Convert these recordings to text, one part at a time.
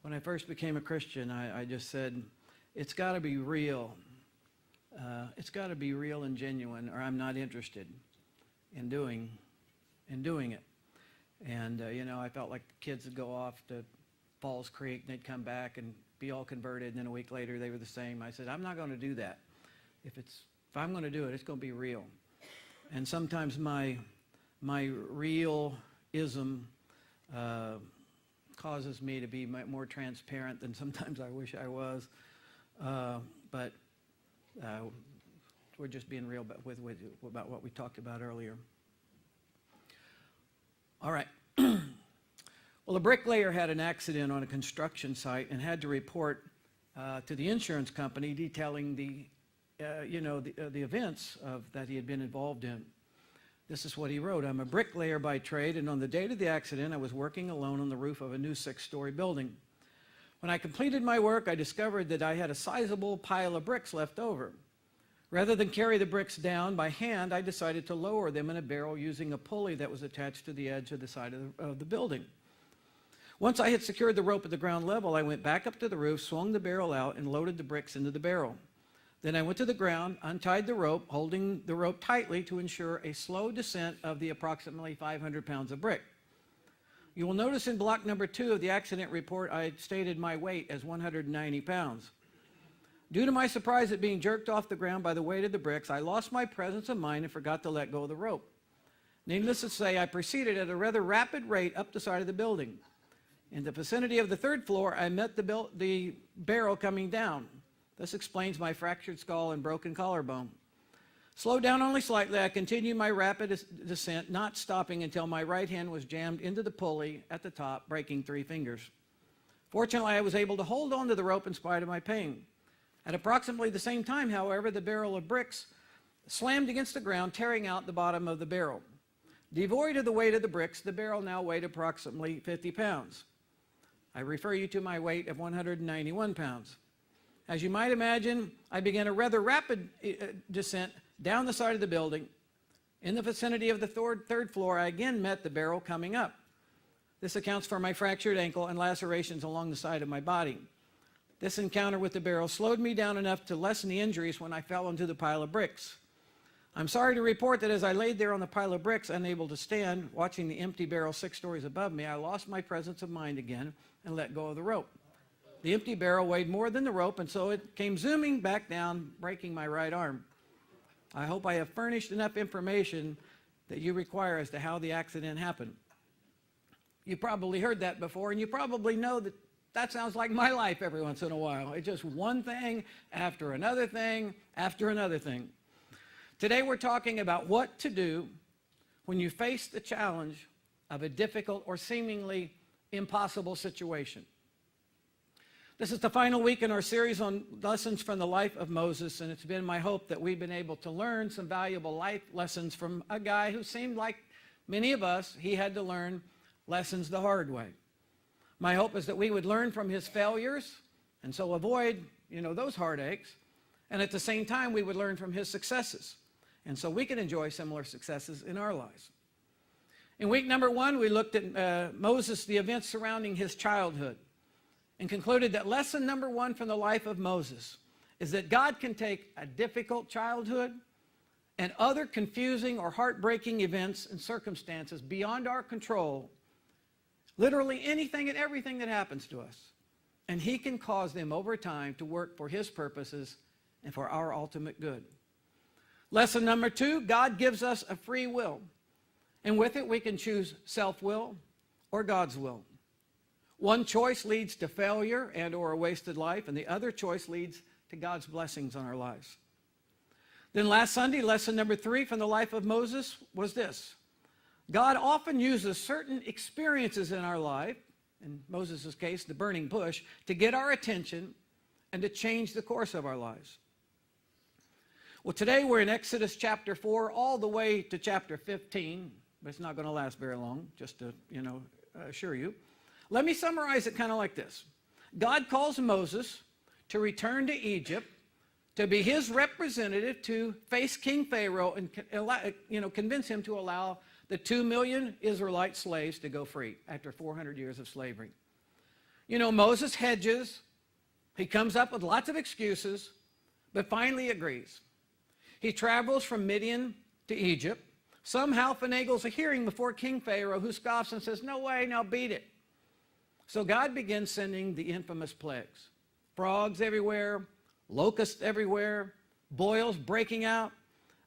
When I first became a Christian, I just said, it's got to be real. It's got to be real and genuine, or I'm not interested in doing it. And, I felt like the kids would go off to Falls Creek, and they'd come back and be all converted, and then a week later they were the same. I said, I'm not going to do that. If I'm going to do it, it's going to be real. And sometimes my realism causes me to be more transparent than sometimes I wish I was. But we're just being real about what we talked about earlier. All right. Well, a bricklayer had an accident on a construction site and had to report to the insurance company detailing the events that he had been involved in. This is what he wrote. I'm a bricklayer by trade, and on the date of the accident, I was working alone on the roof of a new 6-story building. When I completed my work, I discovered that I had a sizable pile of bricks left over. Rather than carry the bricks down by hand, I decided to lower them in a barrel using a pulley that was attached to the edge of the side of the building. Once I had secured the rope at the ground level, I went back up to the roof, swung the barrel out, and loaded the bricks into the barrel. Then I went to the ground, untied the rope, holding the rope tightly to ensure a slow descent of the approximately 500 pounds of brick. You will notice in block number 2 of the accident report, I had stated my weight as 190 pounds. Due to my surprise at being jerked off the ground by the weight of the bricks, I lost my presence of mind and forgot to let go of the rope. Needless to say, I proceeded at a rather rapid rate up the side of the building. In the vicinity of the 3rd floor, I met the barrel coming down. This explains my fractured skull and broken collarbone. Slowed down only slightly, I continued my rapid descent, not stopping until my right hand was jammed into the pulley at the top, breaking 3 fingers. Fortunately, I was able to hold on to the rope in spite of my pain. At approximately the same time, however, the barrel of bricks slammed against the ground, tearing out the bottom of the barrel. Devoid of the weight of the bricks, the barrel now weighed approximately 50 pounds. I refer you to my weight of 191 pounds. As you might imagine, I began a rather rapid descent down the side of the building. In the vicinity of the 3rd floor, I again met the barrel coming up. This accounts for my fractured ankle and lacerations along the side of my body. This encounter with the barrel slowed me down enough to lessen the injuries when I fell into the pile of bricks. I'm sorry to report that as I laid there on the pile of bricks, unable to stand, watching the empty barrel 6 stories above me, I lost my presence of mind again and let go of the rope. The empty barrel weighed more than the rope, and so it came zooming back down, breaking my right arm. I hope I have furnished enough information that you require as to how the accident happened. You probably heard that before, and you probably know that that sounds like my life every once in a while. It's just one thing after another thing after another thing. Today we're talking about what to do when you face the challenge of a difficult or seemingly impossible situation. This is the final week in our series on lessons from the life of Moses, and it's been my hope that we've been able to learn some valuable life lessons from a guy who seemed like many of us, he had to learn lessons the hard way. My hope is that we would learn from his failures and so avoid, those heartaches, and at the same time we would learn from his successes, and so we can enjoy similar successes in our lives. In week number 1, we looked at Moses, the events surrounding his childhood, and concluded that lesson number 1 from the life of Moses is that God can take a difficult childhood and other confusing or heartbreaking events and circumstances beyond our control, literally anything and everything that happens to us, and he can cause them over time to work for his purposes and for our ultimate good. Lesson number 2, God gives us a free will, and with it we can choose self-will or God's will. One choice leads to failure and or a wasted life, and the other choice leads to God's blessings on our lives. Then last Sunday, lesson number 3 from the life of Moses was this: God often uses certain experiences in our life, in Moses' case, the burning bush, to get our attention and to change the course of our lives. Well, today we're in Exodus chapter 4 all the way to chapter 15, but it's not going to last very long, just to, assure you. Let me summarize it kind of like this. God calls Moses to return to Egypt to be his representative to face King Pharaoh and convince him to allow the 2 million Israelite slaves to go free after 400 years of slavery. Moses hedges. He comes up with lots of excuses, but finally agrees. He travels from Midian to Egypt, somehow finagles a hearing before King Pharaoh, who scoffs and says, "No way, now beat it." So God begins sending the infamous plagues. Frogs everywhere, locusts everywhere, boils breaking out,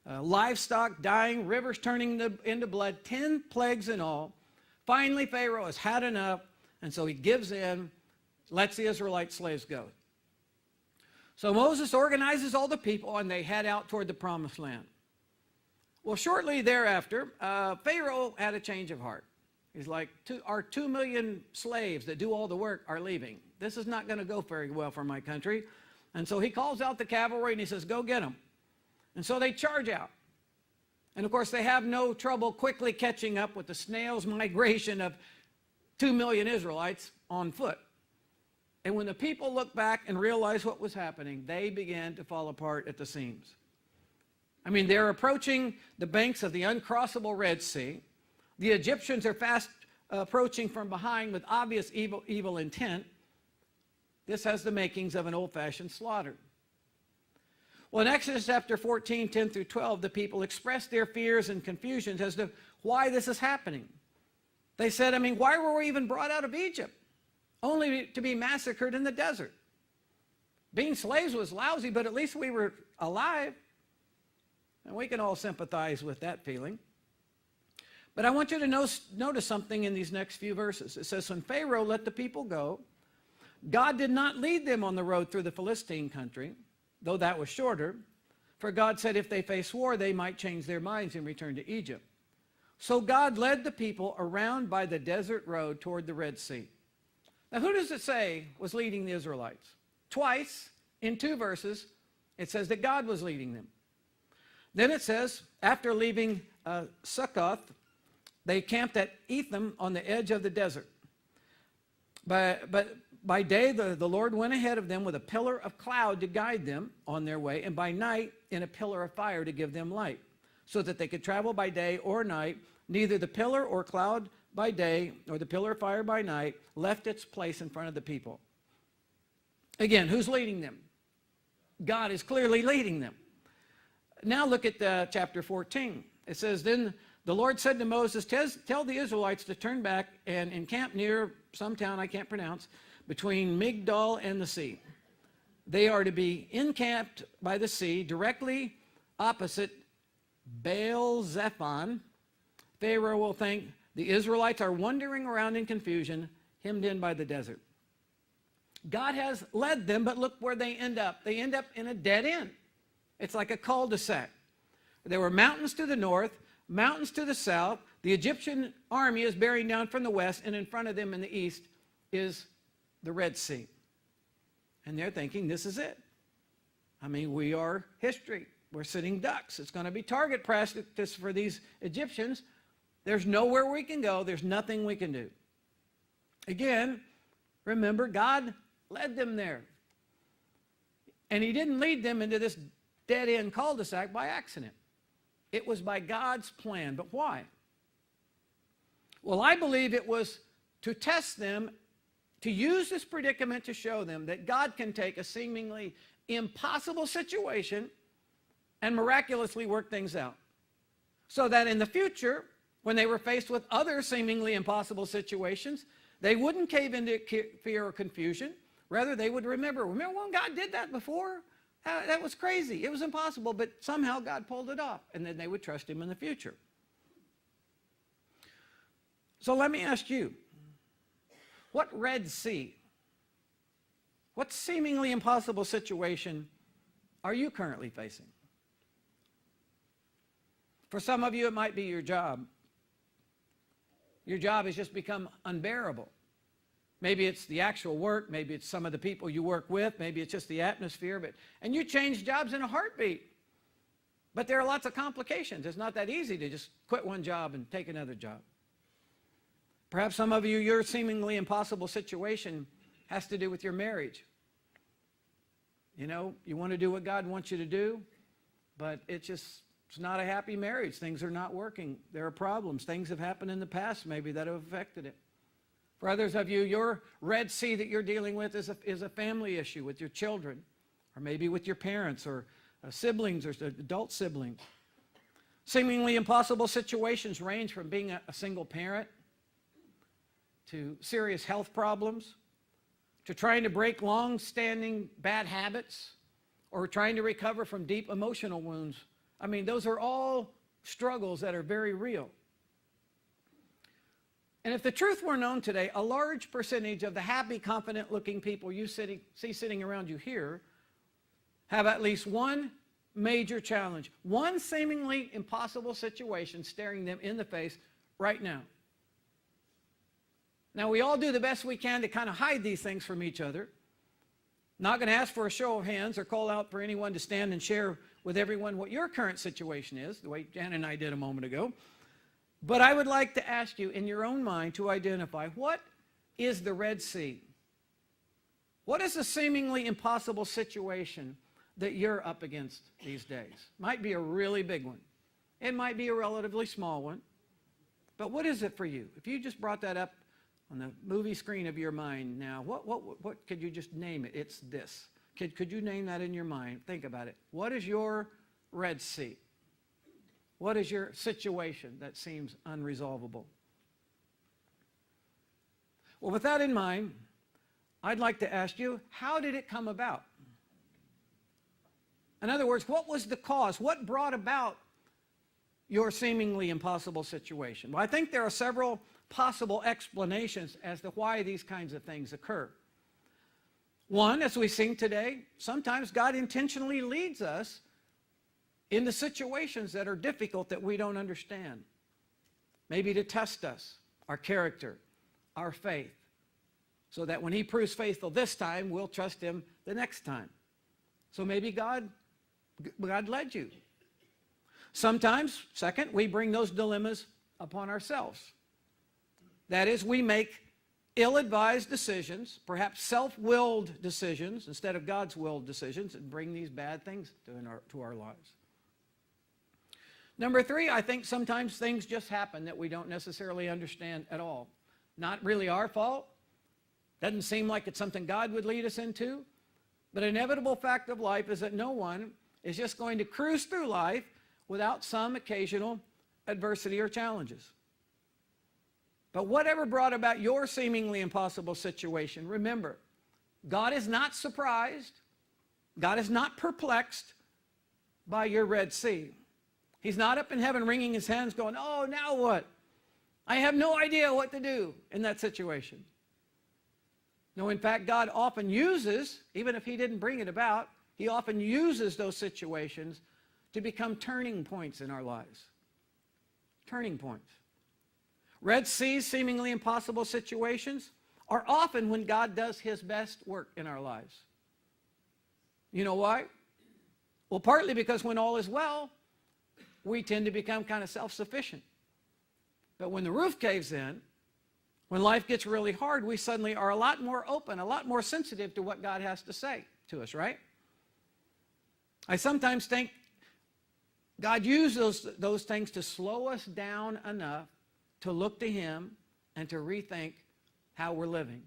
livestock dying, rivers turning into blood, 10 plagues in all. Finally, Pharaoh has had enough, and so he gives in, lets the Israelite slaves go. So Moses organizes all the people, and they head out toward the promised land. Well, shortly thereafter, Pharaoh had a change of heart. He's like, our 2 million slaves that do all the work are leaving. This is not going to go very well for my country. And so he calls out the cavalry, and he says, "Go get them." And so they charge out. And of course, they have no trouble quickly catching up with the snail's migration of 2 million Israelites on foot. And when the people looked back and realized what was happening, they began to fall apart at the seams. I mean, they're approaching the banks of the uncrossable Red Sea. The Egyptians are fast approaching from behind with obvious evil intent. This has the makings of an old-fashioned slaughter. Well, in Exodus chapter 14, 10 through 12, the people expressed their fears and confusions as to why this is happening. They said, why were we even brought out of Egypt? Only to be massacred in the desert. Being slaves was lousy, but at least we were alive. And we can all sympathize with that feeling. But I want you to notice something in these next few verses. It says, when Pharaoh let the people go, God did not lead them on the road through the Philistine country, though that was shorter. For God said if they face war, they might change their minds and return to Egypt. So God led the people around by the desert road toward the Red Sea. Now, who does it say was leading the Israelites? Twice in 2 verses, it says that God was leading them. Then it says, after leaving Succoth, they camped at Etham on the edge of the desert. But by day, the Lord went ahead of them with a pillar of cloud to guide them on their way, and by night in a pillar of fire to give them light, so that they could travel by day or night. Neither the pillar or cloud by day or the pillar of fire by night left its place in front of the people. Again, who's leading them? God is clearly leading them. Now look at chapter 14. It says, then the Lord said to Moses, tell the Israelites to turn back and encamp near some town I can't pronounce, between Migdol and the sea. They are to be encamped by the sea directly opposite Baal-zephon. Pharaoh will think the Israelites are wandering around in confusion, hemmed in by the desert. God has led them, but look where they end up. They end up in a dead end. It's like a cul-de-sac. There were mountains to the north, mountains to the south. The Egyptian army is bearing down from the west, and in front of them in the east is the Red Sea. And they're thinking, this is it. We are history. We're sitting ducks. It's going to be target practice for these Egyptians. There's nowhere we can go. There's nothing we can do. Again, remember, God led them there. And he didn't lead them into this dead-end cul-de-sac by accident. It was by God's plan. But why? Well, I believe it was to test them, to use this predicament to show them that God can take a seemingly impossible situation and miraculously work things out. So that in the future, when they were faced with other seemingly impossible situations, they wouldn't cave into fear or confusion. Rather, they would remember when God did that before? That was crazy. It was impossible, but somehow God pulled it off. And then they would trust him in the future. So let me ask you, what Red Sea, what seemingly impossible situation are you currently facing? For some of you, it might be your job. Your job has just become unbearable. Maybe it's the actual work. Maybe it's some of the people you work with. Maybe it's just the atmosphere. And you change jobs in a heartbeat. But there are lots of complications. It's not that easy to just quit one job and take another job. Perhaps some of you, your seemingly impossible situation has to do with your marriage. You want to do what God wants you to do, but it's not a happy marriage. Things are not working. There are problems. Things have happened in the past maybe that have affected it. For others of you, your Red Sea that you're dealing with is a family issue with your children, or maybe with your parents or siblings or adult siblings. Seemingly impossible situations range from being a single parent to serious health problems, to trying to break long-standing bad habits, or trying to recover from deep emotional wounds. I mean, those are all struggles that are very real. And if the truth were known today, a large percentage of the happy, confident-looking people you see sitting around you here have at least one major challenge, one seemingly impossible situation staring them in the face right now. Now, we all do the best we can to kind of hide these things from each other. Not going to ask for a show of hands or call out for anyone to stand and share with everyone what your current situation is, the way Jan and I did a moment ago. But I would like to ask you in your own mind to identify, what is the Red Sea? What is the seemingly impossible situation that you're up against these days? Might be a really big one. It might be a relatively small one. But what is it for you? If you just brought that up on the movie screen of your mind now, what could you just name it? It's this. Could you name that in your mind? Think about it. What is your Red Sea? What is your situation that seems unresolvable? Well, with that in mind, I'd like to ask you, how did it come about? In other words, what was the cause? What brought about your seemingly impossible situation? Well, I think there are several possible explanations as to why these kinds of things occur. One, as we sing today, sometimes God intentionally leads us into situations that are difficult that we don't understand. Maybe to test us, our character, our faith, so that when he proves faithful this time, we'll trust him the next time. So maybe God led you. Sometimes, second, we bring those dilemmas upon ourselves. That is, we make ill-advised decisions, perhaps self-willed decisions instead of God's willed decisions, and bring these bad things to our lives. Number three, I think sometimes things just happen that we don't necessarily understand at all. Not really our fault. Doesn't seem like it's something God would lead us into. But an inevitable fact of life is that no one is just going to cruise through life without some occasional adversity or challenges. But whatever brought about your seemingly impossible situation, remember, God is not surprised. God is not perplexed by your Red Sea. He's not up in heaven wringing his hands going, oh, now what? I have no idea what to do in that situation. No, in fact, God often uses, even if he didn't bring it about, he often uses those situations to become turning points in our lives. Turning points. Red Seas, seemingly impossible situations, are often when God does his best work in our lives. You know why? Well, partly because when all is well, we tend to become kind of self-sufficient. But when the roof caves in, when life gets really hard, we suddenly are a lot more open, a lot more sensitive to what God has to say to us, right? I sometimes think God uses those things to slow us down enough to look to him and to rethink how we're living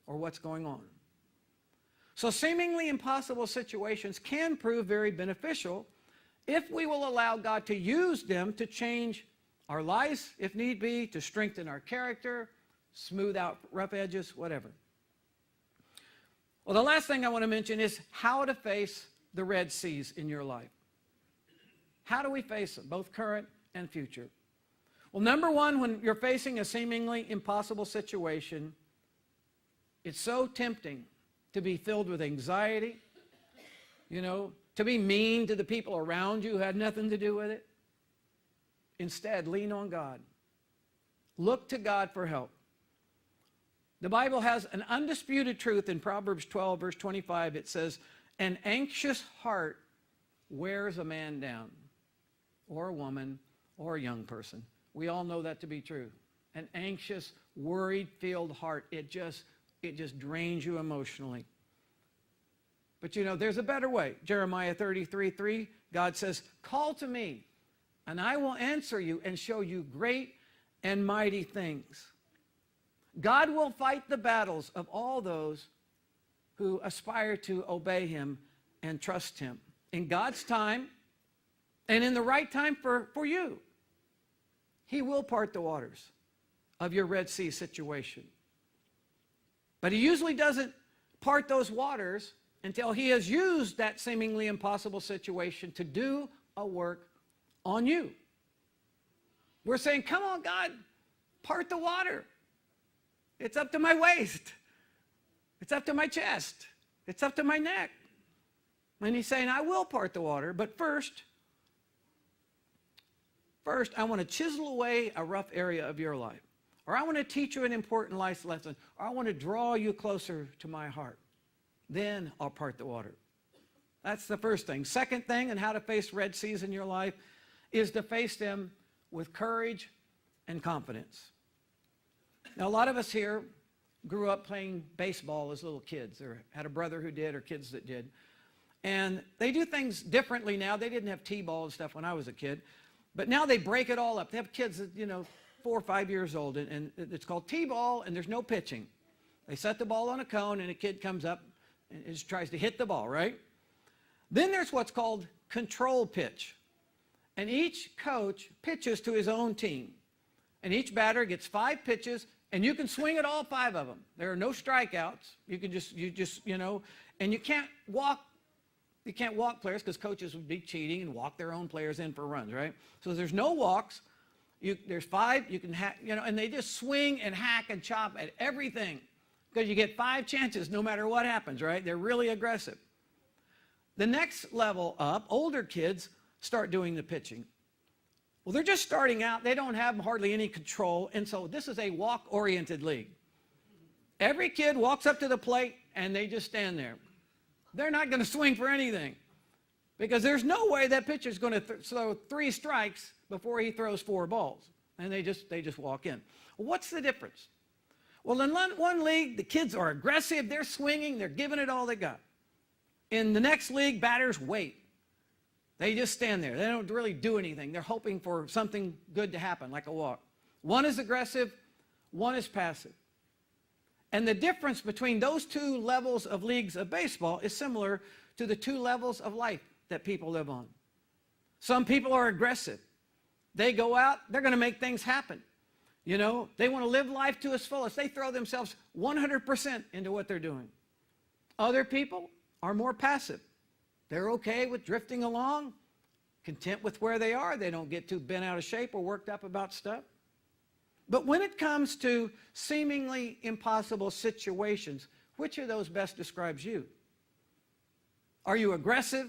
or what's going on. So seemingly impossible situations can prove very beneficial if we will allow God to use them to change our lives, if need be, to strengthen our character, smooth out rough edges, whatever. Well, the last thing I want to mention is how to face the Red Seas in your life. How do we face them, both current and future? Well, number one, when you're facing a seemingly impossible situation, it's so tempting to be filled with anxiety, to be mean to the people around you who had nothing to do with it. Instead, lean on God. Look to God for help. The Bible has an undisputed truth in Proverbs 12, verse 25. It says, an anxious heart wears a man down, or a woman, or a young person. We all know that to be true. An anxious, worried-filled heart, it just drains you emotionally. But there's a better way. Jeremiah 33:3, God says, call to me, and I will answer you and show you great and mighty things. God will fight the battles of all those who aspire to obey him and trust him in God's time and in the right time for you. He will part the waters of your Red Sea situation. But he usually doesn't part those waters until he has used that seemingly impossible situation to do a work on you. We're saying, come on, God, part the water. It's up to my waist. It's up to my chest. It's up to my neck. And he's saying, I will part the water, but first, I want to chisel away a rough area of your life. Or I want to teach you an important life lesson. Or I want to draw you closer to my heart. Then I'll part the water. That's the first thing. Second thing, and how to face Red Seas in your life, is to face them with courage and confidence. Now, a lot of us here grew up playing baseball as little kids, or had a brother who did, or kids that did. And they do things differently now. They didn't have T-ball and stuff when I was a kid. But now they break it all up. They have kids that, 4 or 5 years old, and it's called T-ball, and there's no pitching. They set the ball on a cone, and a kid comes up and just tries to hit the ball, right? Then there's what's called control pitch. And each coach pitches to his own team. And each batter gets 5 pitches, and you can swing at all 5 of them. There are no strikeouts. You can and you can't walk players because coaches would be cheating and walk their own players in for runs, right? So there's no walks. There's 5. You can hack, and they just swing and hack and chop at everything because you get 5 chances no matter what happens, right? They're really aggressive. The next level up, older kids start doing the pitching. Well, they're just starting out. They don't have hardly any control, and so this is a walk-oriented league. Every kid walks up to the plate, and they just stand there. They're not going to swing for anything because there's no way that pitcher's going to throw 3 strikes before he throws 4 balls, and they just walk in. Well, what's the difference? Well, in one league, the kids are aggressive. They're swinging. They're giving it all they got. In the next league, batters wait. They just stand there. They don't really do anything. They're hoping for something good to happen, like a walk. One is aggressive, one is passive. And the difference between those 2 levels of leagues of baseball is similar to the 2 levels of life that people live on. Some people are aggressive. They go out, they're going to make things happen. They want to live life to its fullest. They throw themselves 100% into what they're doing. Other people are more passive. They're okay with drifting along, content with where they are. They don't get too bent out of shape or worked up about stuff. But when it comes to seemingly impossible situations, which of those best describes you? Are you aggressive?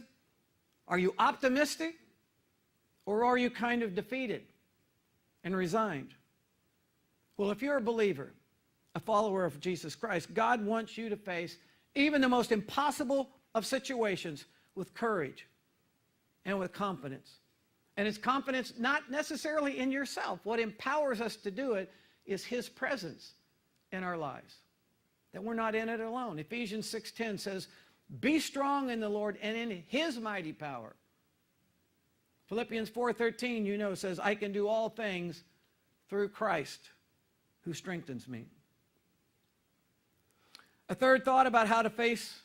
Are you optimistic? Or are you kind of defeated and resigned? Well, if you're a believer, a follower of Jesus Christ, God wants you to face even the most impossible of situations with courage and with confidence. And it's confidence not necessarily in yourself. What empowers us to do it is his presence in our lives, that we're not in it alone. Ephesians 6:10 says, be strong in the Lord and in his mighty power. Philippians 4:13, says, I can do all things through Christ who strengthens me. A third thought about how to face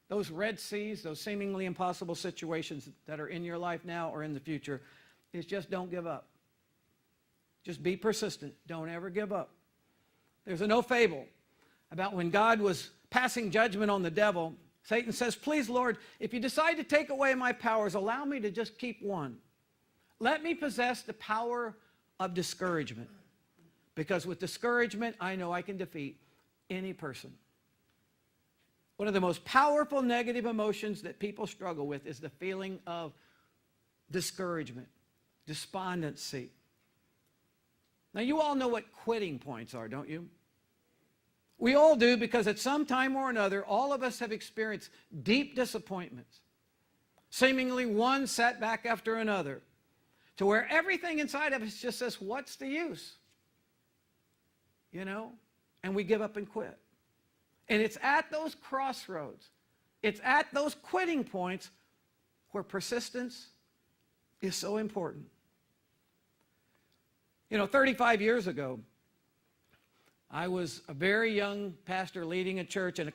those Red Seas, those seemingly impossible situations that are in your life now or in the future, is just don't give up. Just be persistent. Don't ever give up. There's an old fable about when God was passing judgment on the devil. Satan says, please, Lord, if you decide to take away my powers, allow me to just keep one. Let me possess the power of discouragement. Because with discouragement, I know I can defeat any person. One of the most powerful negative emotions that people struggle with is the feeling of discouragement, despondency. Now, you all know what quitting points are, don't you? We all do, because at some time or another, all of us have experienced deep disappointments, seemingly one setback after another, to where everything inside of us just says, what's the use? And we give up and quit. And it's at those crossroads, it's at those quitting points where persistence is so important. 35 years ago, I was a very young pastor leading a church, and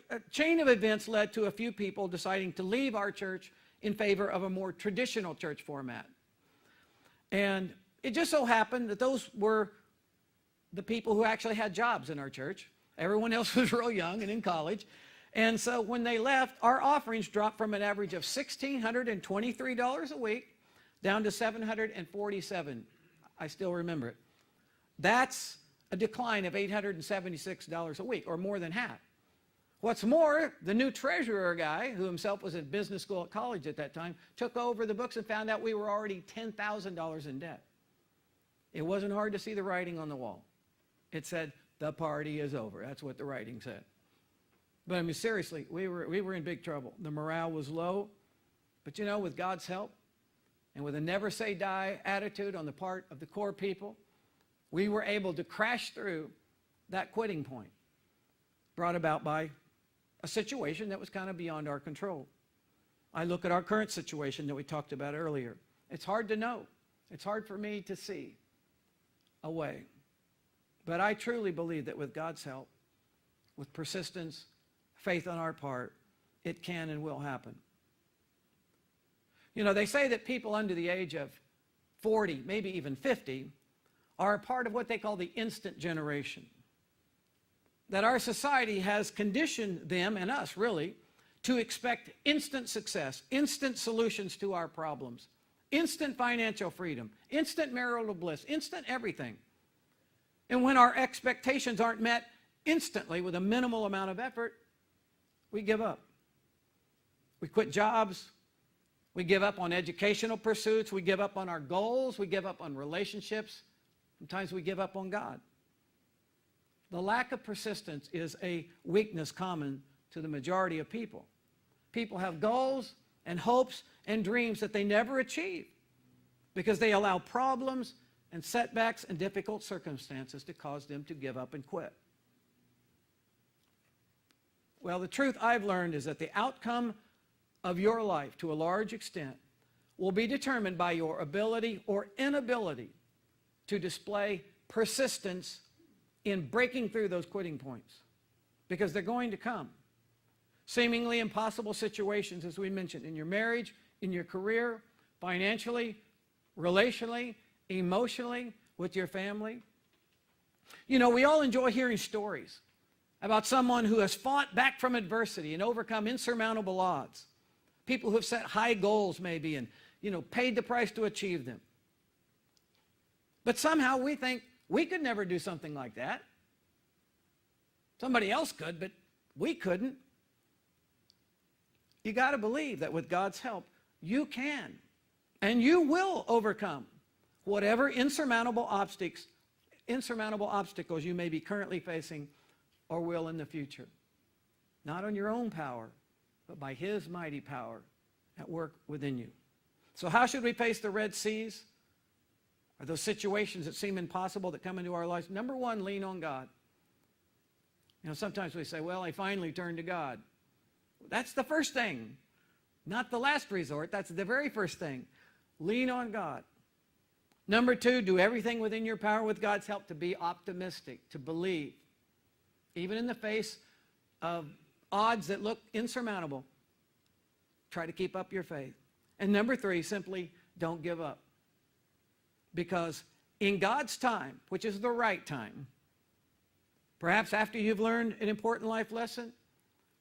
a chain of events led to a few people deciding to leave our church in favor of a more traditional church format. And it just so happened that those were the people who actually had jobs in our church. Everyone else was real young and in college. And so when they left, our offerings dropped from an average of $1,623 a week down to $747. I still remember it. That's a decline of $876 a week, or more than half. What's more, the new treasurer guy, who himself was in business school at college at that time, took over the books and found out we were already $10,000 in debt. It wasn't hard to see the writing on the wall. It said, the party is over. That's what the writing said. But I mean, seriously, we were in big trouble. The morale was low. But you know, with God's help and with a never say die attitude on the part of the core people, we were able to crash through that quitting point brought about by a situation that was kind of beyond our control. I look at our current situation that we talked about earlier. It's hard to know. It's hard for me to see a way. But I truly believe that with God's help, with persistence, faith on our part, it can and will happen. You know, they say that people under the age of 40, maybe even 50, are a part of what they call the instant generation. That our society has conditioned them, and us really, to expect instant success, instant solutions to our problems, instant financial freedom, instant marital bliss, instant everything. And when our expectations aren't met instantly with a minimal amount of effort, we give up. We quit jobs. We give up on educational pursuits. We give up on our goals. We give up on relationships. Sometimes we give up on God. The lack of persistence is a weakness common to the majority of people. People have goals and hopes and dreams that they never achieve because they allow problems and setbacks and difficult circumstances to cause them to give up and quit. Well, the truth I've learned is that the outcome of your life, to a large extent, will be determined by your ability or inability to display persistence in breaking through those quitting points, because they're going to come. Seemingly impossible situations, as we mentioned, in your marriage, in your career, financially, relationally, emotionally, with your family. You know, we all enjoy hearing stories about someone who has fought back from adversity and overcome insurmountable odds. People who have set high goals maybe and, you know, paid the price to achieve them. But somehow we think we could never do something like that. Somebody else could, but we couldn't. You got to believe that with God's help, you can and you will overcome whatever insurmountable obstacles you may be currently facing or will in the future. Not on your own power, but by His mighty power at work within you. So how should we face the Red Seas? Or those situations that seem impossible that come into our lives? Number one, lean on God. You know, sometimes we say, well, I finally turned to God. That's the first thing, not the last resort. That's the very first thing. Lean on God. Number two, do everything within your power with God's help to be optimistic, to believe. Even in the face of odds that look insurmountable, try to keep up your faith. And number three, simply don't give up. Because in God's time, which is the right time, perhaps after you've learned an important life lesson,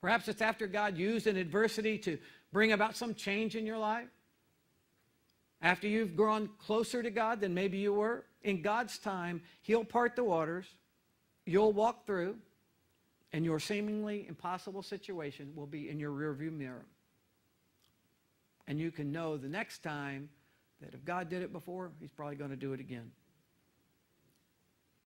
perhaps it's after God used an adversity to bring about some change in your life, after you've grown closer to God than maybe you were, in God's time, He'll part the waters, you'll walk through, and your seemingly impossible situation will be in your rearview mirror. And you can know the next time that if God did it before, He's probably going to do it again.